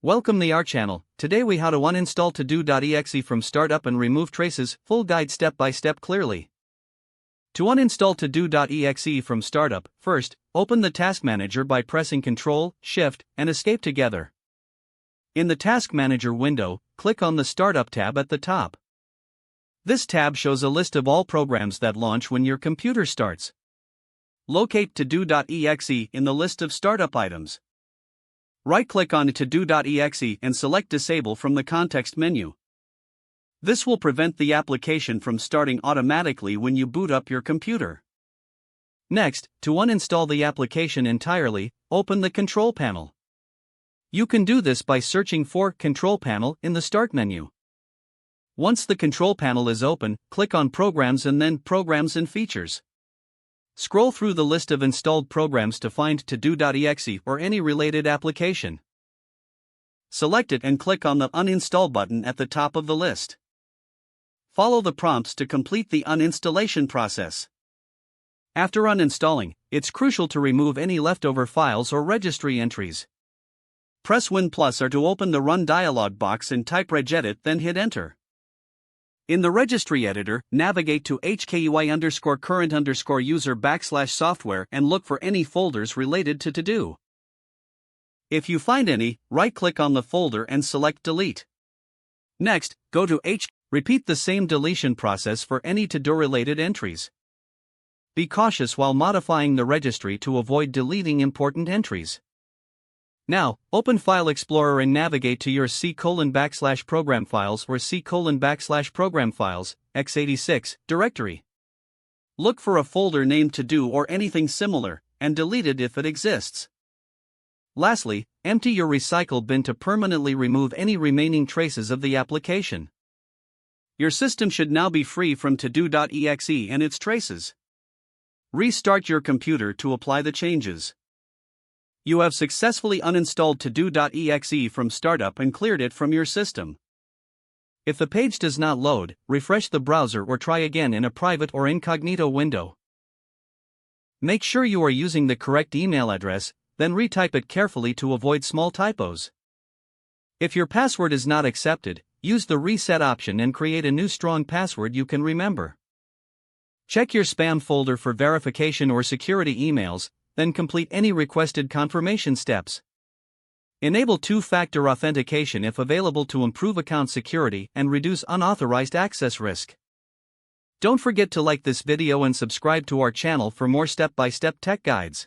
Welcome to our channel. Today we how to uninstall Todo.exe from startup and remove traces, full guide step by step clearly. To uninstall Todo.exe from startup, first, open the Task Manager by pressing Ctrl, Shift, and Escape together. In the Task Manager window, click on the Startup tab at the top. This tab shows a list of all programs that launch when your computer starts. Locate Todo.exe in the list of startup items. Right-click on Todo.exe and select Disable from the context menu. This will prevent the application from starting automatically when you boot up your computer. Next, to uninstall the application entirely, open the Control Panel. You can do this by searching for Control Panel in the Start menu. Once the Control Panel is open, click on Programs and then Programs and Features. Scroll through the list of installed programs to find Todo.exe or any related application. Select it and click on the Uninstall button at the top of the list. Follow the prompts to complete the uninstallation process. After uninstalling, it's crucial to remove any leftover files or registry entries. Press Win+ or to open the Run dialog box and type regedit, then hit Enter. In the registry editor, navigate to hkui_current_user/software and look for any folders related to Todo. If you find any, right-click on the folder and select Delete. Next, go to Repeat the same deletion process for any Todo-related entries. Be cautious while modifying the registry to avoid deleting important entries. Now, open File Explorer and navigate to your C:\program files or C:\program files, x86, directory. Look for a folder named Todo or anything similar, and delete it if it exists. Lastly, empty your recycle bin to permanently remove any remaining traces of the application. Your system should now be free from Todo.exe and its traces. Restart your computer to apply the changes. You have successfully uninstalled Todo.exe from startup and cleared it from your system. If the page does not load, refresh the browser or try again in a private or incognito window. Make sure you are using the correct email address, then retype it carefully to avoid small typos. If your password is not accepted, use the reset option and create a new strong password you can remember. Check your spam folder for verification or security emails, then complete any requested confirmation steps. Enable two-factor authentication if available to improve account security and reduce unauthorized access risk. Don't forget to like this video and subscribe to our channel for more step-by-step tech guides.